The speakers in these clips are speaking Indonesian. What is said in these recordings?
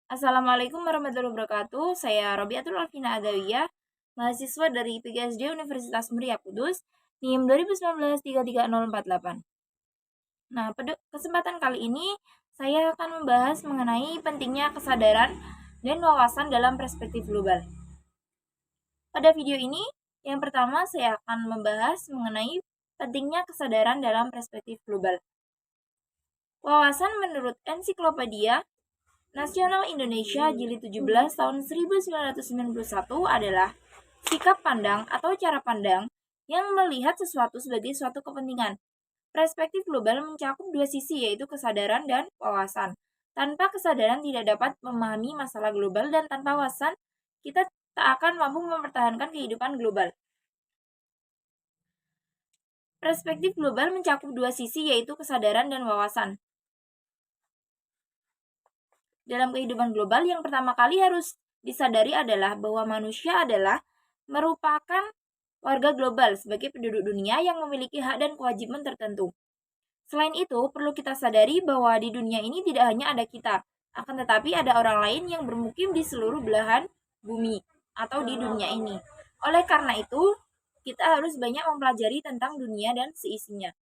Assalamualaikum warahmatullahi wabarakatuh. Saya Robiatul Alvina Adawiyah, mahasiswa dari PGSD Universitas Muria Kudus, NIM 2019-33048. Nah, pada kesempatan kali ini saya akan membahas mengenai pentingnya kesadaran dan wawasan dalam perspektif global. Pada video ini, yang pertama saya akan membahas mengenai pentingnya kesadaran dalam perspektif global. Wawasan menurut Ensiklopedia Nasional Indonesia Jilid 17 tahun 1991 adalah sikap pandang atau cara pandang yang melihat sesuatu sebagai suatu kepentingan. Perspektif global mencakup dua sisi, yaitu kesadaran dan wawasan. Tanpa kesadaran tidak dapat memahami masalah global, dan tanpa wawasan kita tak akan mampu mempertahankan kehidupan global. Perspektif global mencakup dua sisi, yaitu kesadaran dan wawasan. Dalam kehidupan global, yang pertama kali harus disadari adalah bahwa manusia adalah merupakan warga global sebagai penduduk dunia yang memiliki hak dan kewajiban tertentu. Selain itu, perlu kita sadari bahwa di dunia ini tidak hanya ada kita, akan tetapi ada orang lain yang bermukim di seluruh belahan bumi atau di dunia ini. Oleh karena itu, kita harus banyak mempelajari tentang dunia dan seisinya.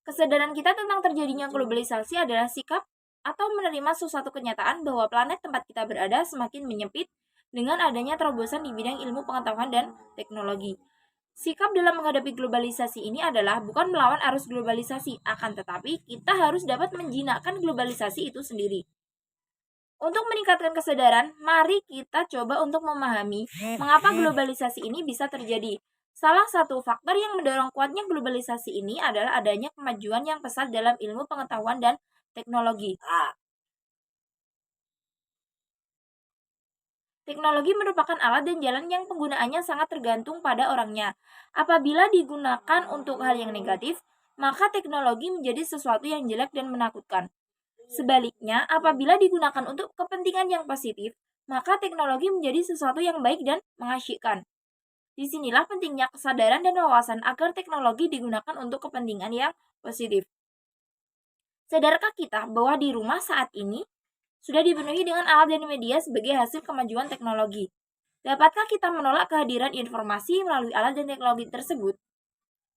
Kesadaran kita tentang terjadinya globalisasi adalah sikap atau menerima suatu kenyataan bahwa planet tempat kita berada semakin menyempit dengan adanya terobosan di bidang ilmu pengetahuan dan teknologi. Sikap dalam menghadapi globalisasi ini adalah bukan melawan arus globalisasi, akan tetapi kita harus dapat menjinakkan globalisasi itu sendiri. Untuk meningkatkan kesadaran, mari kita coba untuk memahami mengapa globalisasi ini bisa terjadi. Salah satu faktor yang mendorong kuatnya globalisasi ini adalah adanya kemajuan yang pesat dalam ilmu pengetahuan dan teknologi. Teknologi merupakan alat dan jalan yang penggunaannya sangat tergantung pada orangnya. Apabila digunakan untuk hal yang negatif, maka teknologi menjadi sesuatu yang jelek dan menakutkan. Sebaliknya, apabila digunakan untuk kepentingan yang positif, maka teknologi menjadi sesuatu yang baik dan mengasyikkan. Disinilah pentingnya kesadaran dan wawasan agar teknologi digunakan untuk kepentingan yang positif. Sadarkah kita bahwa di rumah saat ini sudah dipenuhi dengan alat dan media sebagai hasil kemajuan teknologi? Dapatkah kita menolak kehadiran informasi melalui alat dan teknologi tersebut?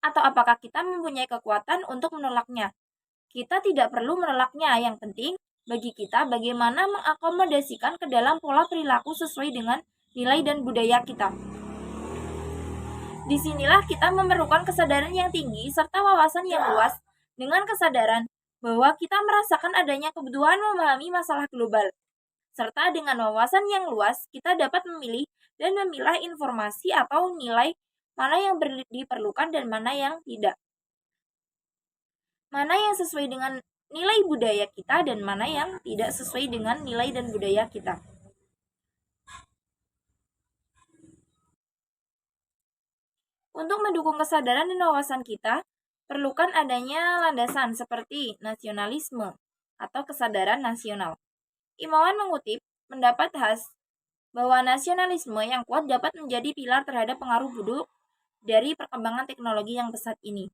Atau apakah kita mempunyai kekuatan untuk menolaknya? Kita tidak perlu menolaknya, yang penting bagi kita bagaimana mengakomodasikan ke dalam pola perilaku sesuai dengan nilai dan budaya kita. Disinilah kita memerlukan kesadaran yang tinggi serta wawasan yang luas dengan kesadaran bahwa kita merasakan adanya kebutuhan memahami masalah global. Serta dengan wawasan yang luas, kita dapat memilih dan memilah informasi atau nilai mana yang diperlukan dan mana yang tidak. Mana yang sesuai dengan nilai budaya kita dan mana yang tidak sesuai dengan nilai dan budaya kita. Untuk mendukung kesadaran dan wawasan kita, perlukan adanya landasan seperti nasionalisme atau kesadaran nasional. Imawan mengutip pendapat Haas bahwa nasionalisme yang kuat dapat menjadi pilar terhadap pengaruh buruk dari perkembangan teknologi yang pesat ini.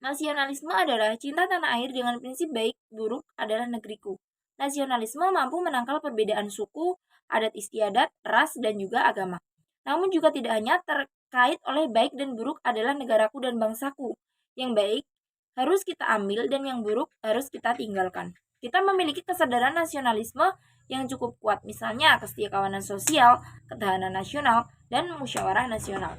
Nasionalisme adalah cinta tanah air dengan prinsip baik buruk adalah negeriku. Nasionalisme mampu menangkal perbedaan suku, adat istiadat, ras, dan juga agama. Namun juga tidak hanya terkait oleh baik dan buruk adalah negaraku dan bangsaku. Yang baik harus kita ambil dan yang buruk harus kita tinggalkan. Kita memiliki kesadaran nasionalisme yang cukup kuat, misalnya kesetiakawanan sosial, ketahanan nasional, dan musyawarah nasional.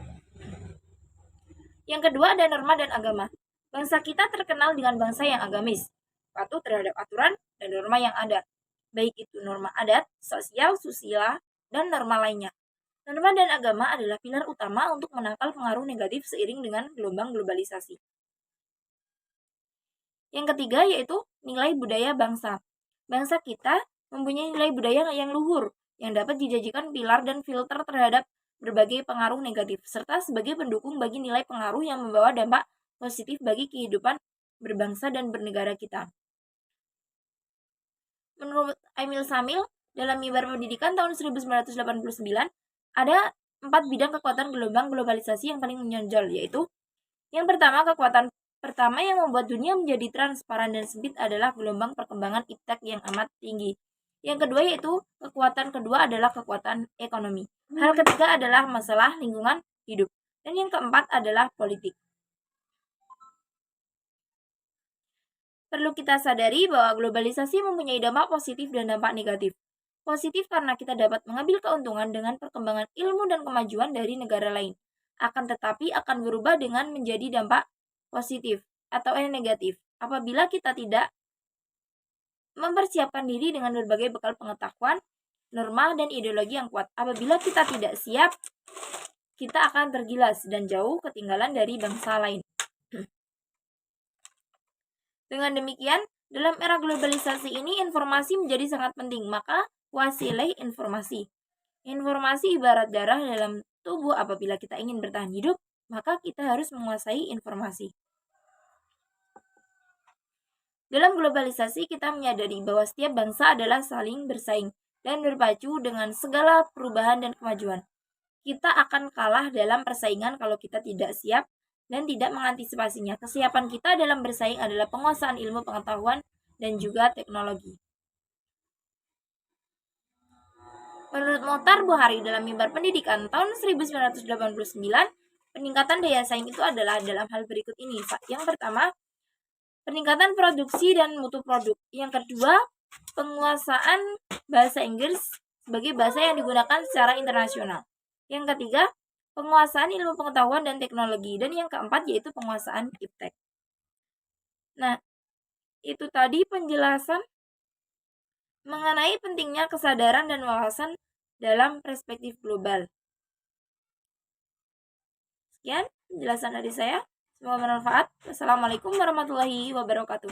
Yang kedua ada norma dan agama. Bangsa kita terkenal dengan bangsa yang agamis, patuh terhadap aturan dan norma yang ada, baik itu norma adat, sosial, susila, dan norma lainnya. Norma dan agama adalah pilar utama untuk menangkal pengaruh negatif seiring dengan gelombang globalisasi. Yang ketiga yaitu nilai budaya bangsa. Bangsa kita mempunyai nilai budaya yang luhur, yang dapat dijadikan pilar dan filter terhadap berbagai pengaruh negatif, serta sebagai pendukung bagi nilai pengaruh yang membawa dampak positif bagi kehidupan berbangsa dan bernegara kita. Menurut Emil Samil, dalam Mimbar Pendidikan tahun 1989, ada 4 bidang kekuatan gelombang globalisasi yang paling menonjol, yaitu yang pertama kekuatan pertama yang membuat dunia menjadi transparan dan sempit adalah gelombang perkembangan iptek yang amat tinggi. Yang kedua yaitu kekuatan kedua adalah kekuatan ekonomi. Hal ketiga adalah masalah lingkungan hidup. Dan yang keempat adalah politik. Perlu kita sadari bahwa globalisasi mempunyai dampak positif dan dampak negatif. Positif karena kita dapat mengambil keuntungan dengan perkembangan ilmu dan kemajuan dari negara lain. Akan tetapi akan berubah dengan menjadi dampak positif atau negatif apabila kita tidak mempersiapkan diri dengan berbagai bekal pengetahuan, norma, dan ideologi yang kuat. Apabila kita tidak siap, kita akan tergilas dan jauh ketinggalan dari bangsa lain. Dengan demikian, dalam era globalisasi ini informasi menjadi sangat penting, maka kuasai informasi. Informasi ibarat darah dalam tubuh. Apabila kita ingin bertahan hidup, maka kita harus menguasai informasi. Dalam globalisasi, kita menyadari bahwa setiap bangsa adalah saling bersaing dan berpacu dengan segala perubahan dan kemajuan. Kita akan kalah dalam persaingan kalau kita tidak siap dan tidak mengantisipasinya. Kesiapan kita dalam bersaing adalah penguasaan ilmu pengetahuan dan juga teknologi. Menurut Mohtar Buhari dalam Mimbar Pendidikan tahun 1989, peningkatan daya saing itu adalah dalam hal berikut ini. Yang pertama, peningkatan produksi dan mutu produk. Yang kedua, penguasaan bahasa Inggris sebagai bahasa yang digunakan secara internasional. Yang ketiga, penguasaan ilmu pengetahuan dan teknologi. Dan yang keempat yaitu penguasaan iptek. Nah, itu tadi penjelasan mengenai pentingnya kesadaran dan wawasan dalam perspektif global. Sekian penjelasan dari saya. Semoga bermanfaat. Wassalamualaikum warahmatullahi wabarakatuh.